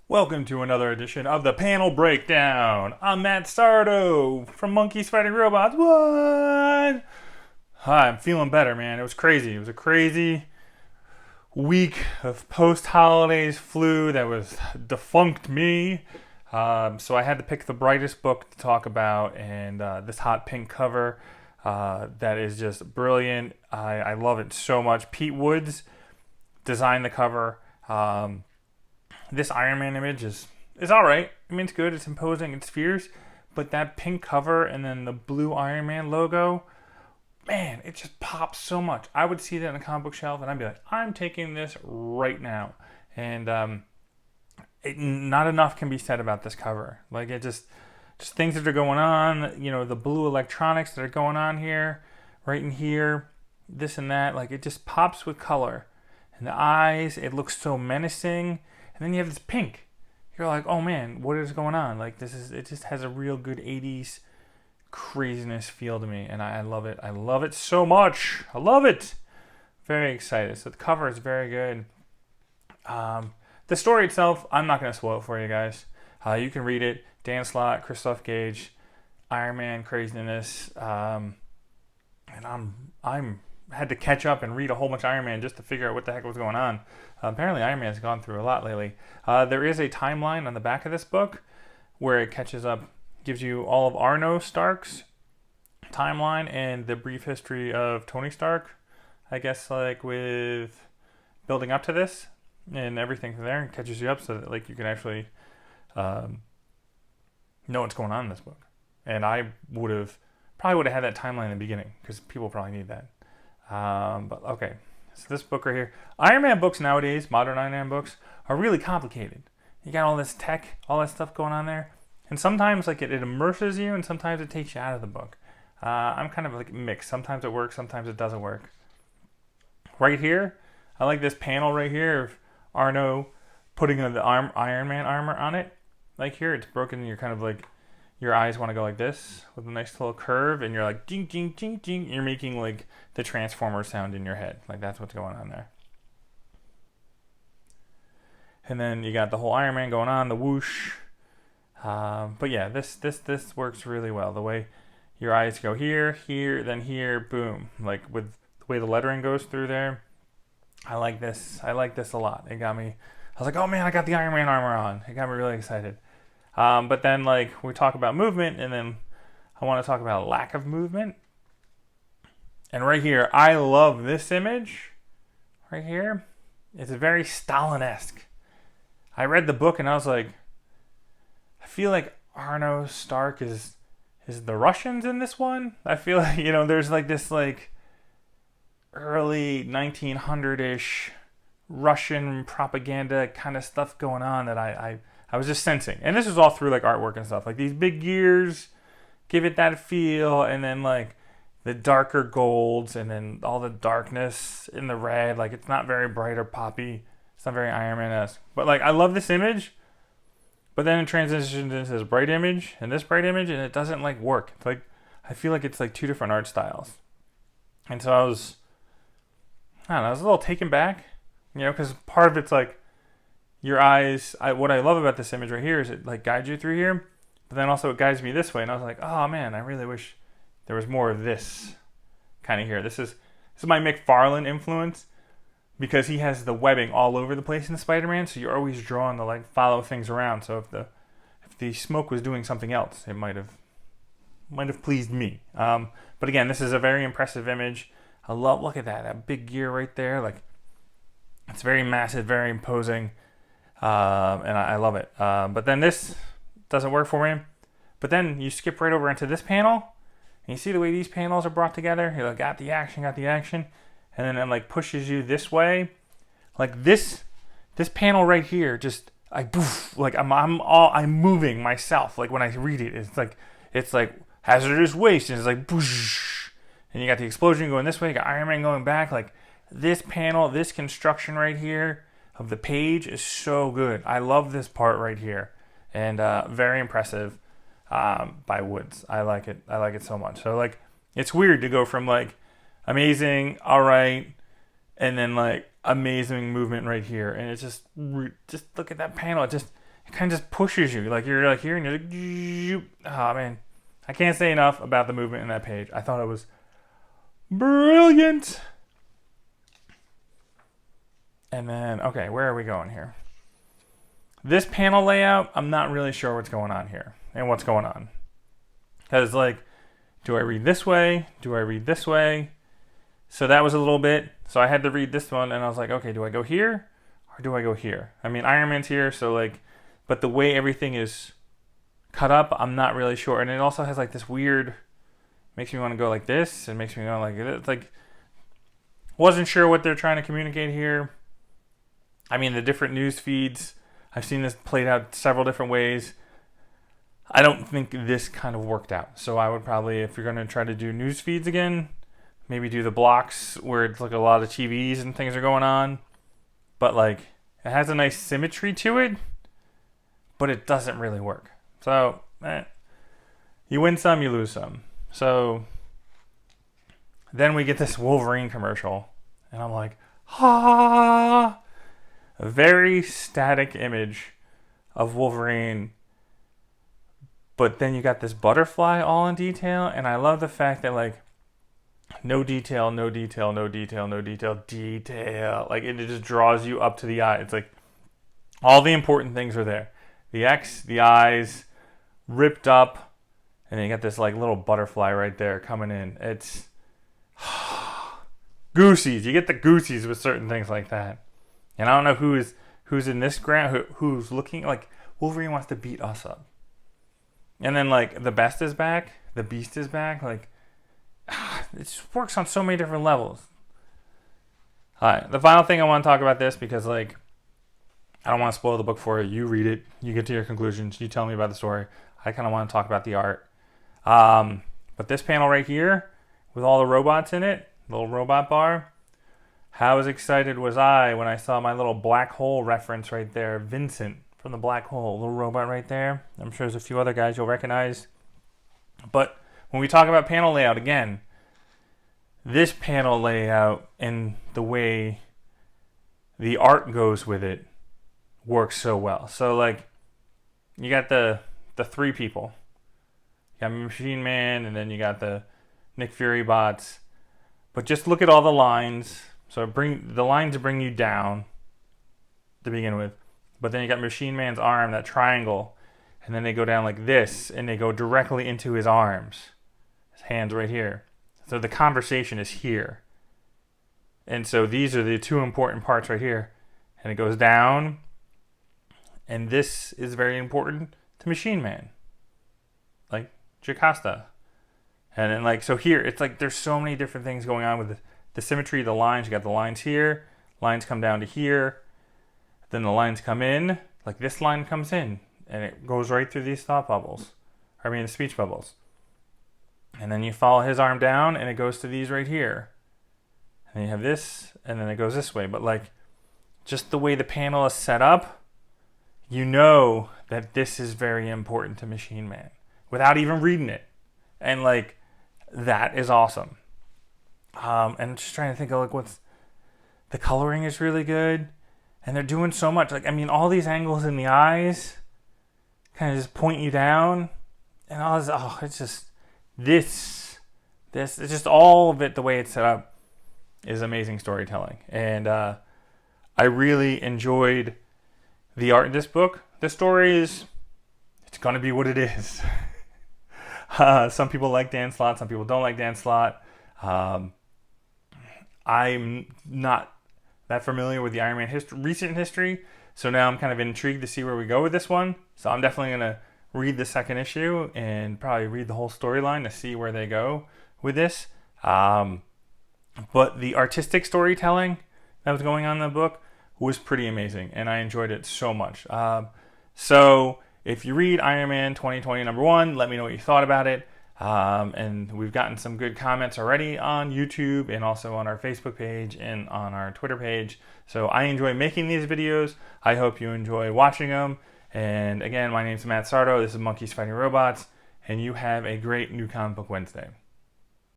Welcome to another edition of the Panel Breakdown. I'm Matt Sardo from Monkeys Fighting Robots. What? Hi, I'm feeling better, man. It was crazy. It was a crazy week of post-holidays flu that was defunct me. So I had to pick the brightest book to talk about, and this hot pink cover that is just brilliant. I love it so much. Pete Woods designed the cover. This Iron Man image is all right. I mean, it's good. It's imposing. It's fierce. But that pink cover and then the blue Iron Man logo, man, it just pops so much. I would see that on a comic book shelf and I'd be like, I'm taking this right now. And not enough can be said about this cover. Like, it just things that are going on. You know, the blue electronics that are going on here, right in here, this and that. Like, it just pops with color. And the eyes, it looks so menacing. And then you have this pink. You're like, oh man, what is going on? Like, it just has a real good 80s craziness feel to me. And I love it. I love it so much. I love it. Very excited. So the cover is very good. The story itself, I'm not going to spoil it for you guys. You can read it. Dan Slott Christos Gage, Iron Man craziness. And I'm had to catch up and read a whole bunch of Iron Man just to figure out what the heck was going on. Apparently Iron Man's gone through a lot lately. There is a timeline on the back of this book where it catches up, gives you all of Arno Stark's timeline and the brief history of Tony Stark, I guess, like with building up to this and everything from there, and catches you up so that like you can actually know what's going on in this book. And I probably would have had that timeline in the beginning because people probably need that. But okay, so this book right here, Iron Man books nowadays, modern Iron Man books, are really complicated. You got all this tech, all that stuff going on there, and sometimes like it immerses you, and sometimes it takes you out of the book. I'm kind of like mixed. Sometimes it works, sometimes it doesn't work. Right here, I like this panel right here of Arno putting the Iron Man armor on it. Like here, it's broken, and you're kind of like, your eyes want to go like this with a nice little curve, and you're like ding ding ding ding. You're making like the Transformer sound in your head. Like that's what's going on there. And then you got the whole Iron Man going on, the whoosh. But yeah, this works really well. The way your eyes go here, here, then here, boom. Like with the way the lettering goes through there. I like this. I like this a lot. It got me. I was like, oh man, I got the Iron Man armor on. It got me really excited. But then, like, we talk about movement, and then I want to talk about lack of movement. And right here, I love this image. Right here, it's very Stalin-esque. I read the book, and I was like, I feel like Arno Stark is the Russians in this one. I feel like, you know, there's like this like early 1900-ish Russian propaganda kind of stuff going on that I was just sensing. And this is all through like artwork and stuff. Like these big gears give it that feel, and then like the darker golds, and then all the darkness in the red. Like it's not very bright or poppy. It's not very Iron Man-esque. But like I love this image, but then it transitions into this bright image and this bright image, and it doesn't like work. It's like I feel like it's like two different art styles. And so I was a little taken back, you know, because part of it's like your eyes. What I love about this image right here is it like guides you through here, but then also it guides me this way. And I was like, oh man, I really wish there was more of this kind of here. This is my McFarlane influence, because he has the webbing all over the place in the Spider-Man. So you're always drawn to like follow things around. So if the smoke was doing something else, it might have pleased me. But again, this is a very impressive image. Look at that big gear right there. Like it's very massive, very imposing. And I love it. But then this doesn't work for me. But then you skip right over into this panel, and you see the way these panels are brought together. You like, got the action, and then it like pushes you this way. Like this panel right here, just I'm moving myself. Like when I read it, it's like hazardous waste, and it's like boosh, and you got the explosion going this way. You got Iron Man going back. Like this panel, this construction right here of the page is so good. I love this part right here, and very impressive by Woods. I like it so much. So like it's weird to go from like amazing, all right, and then like amazing movement right here, and it's just look at that panel. It it kind of just pushes you. Like you're like here and you're like, oh man. I can't say enough about the movement in that page. I thought it was brilliant. And then, okay, where are we going here? This panel layout, I'm not really sure what's going on here and what's going on. Because, like, do I read this way? Do I read this way? So that was a little bit. So I had to read this one, and I was like, okay, do I go here or do I go here? I mean, Iron Man's here, so, like, but the way everything is cut up, I'm not really sure. And it also has, like, this weird, makes me want to go like this, and makes me go like this. Like, wasn't sure what they're trying to communicate here. I mean, the different news feeds, I've seen this played out several different ways. I don't think this kind of worked out. So I would probably, if you're going to try to do news feeds again, maybe do the blocks where it's like a lot of TVs and things are going on. But like, it has a nice symmetry to it, but it doesn't really work. So, you win some, you lose some. So, then we get this Wolverine commercial. And I'm like, ha! A very static image of Wolverine. But then you got this butterfly all in detail. And I love the fact that, like, no detail, no detail, no detail, no detail, detail. Like, it just draws you up to the eye. It's like, all the important things are there. The X, the eyes, ripped up. And then you got this, like, little butterfly right there coming in. It's goosies. You get the goosies with certain things like that. And I don't know who's in this ground, who's looking like Wolverine wants to beat us up. And then, like, the Best is back. The Beast is back. Like, it just works on so many different levels. All right, the final thing I want to talk about this because, like, I don't want to spoil the book for you. You read it. You get to your conclusions. You tell me about the story. I kind of want to talk about the art. But this panel right here with all the robots in it, little robot bar, how excited was I when I saw my little black hole reference right there, Vincent from the black hole, little robot right there. I'm sure there's a few other guys you'll recognize. But when we talk about panel layout, again, this panel layout and the way the art goes with it works so well. So, like, you got the three people. You got Machine Man, and then you got the Nick Fury bots. But just look at all the lines. So the lines bring you down to begin with. But then you got Machine Man's arm, that triangle. And then they go down like this, and they go directly into his arms. His hands right here. So the conversation is here. And so these are the two important parts right here. And it goes down. And this is very important to Machine Man. Like Jocasta. And then, like, so here, it's like there's so many different things going on with the symmetry of the lines. You got the lines here. Lines come down to here. Then the lines come in. Like this line comes in. And it goes right through these thought bubbles. The speech bubbles. And then you follow his arm down, and it goes to these right here. And you have this, and then it goes this way. But, like, just the way the panel is set up, you know that this is very important to Machine Man. Without even reading it. And, like, that is awesome. And just trying to think of, like, the coloring is really good. And they're doing so much. Like, I mean, all these angles in the eyes kind of just point you down. And all this, it's just, this, it's just all of it, the way it's set up is amazing storytelling. And I really enjoyed the art in this book. The story is, it's going to be what it is. Some people like Dan Slott, some people don't like Dan Slott. I'm not that familiar with the Iron Man recent history, so now I'm kind of intrigued to see where we go with this one. So I'm definitely going to read the second issue and probably read the whole storyline to see where they go with this. But the artistic storytelling that was going on in the book was pretty amazing, and I enjoyed it so much. So if you read Iron Man 2020 #1, let me know what you thought about it. And we've gotten some good comments already on YouTube and also on our Facebook page and on our Twitter page. So I enjoy making these videos. I hope you enjoy watching them. And again, my name's Matt Sardo. This is Monkeys Fighting Robots. And you have a great New Comic Book Wednesday.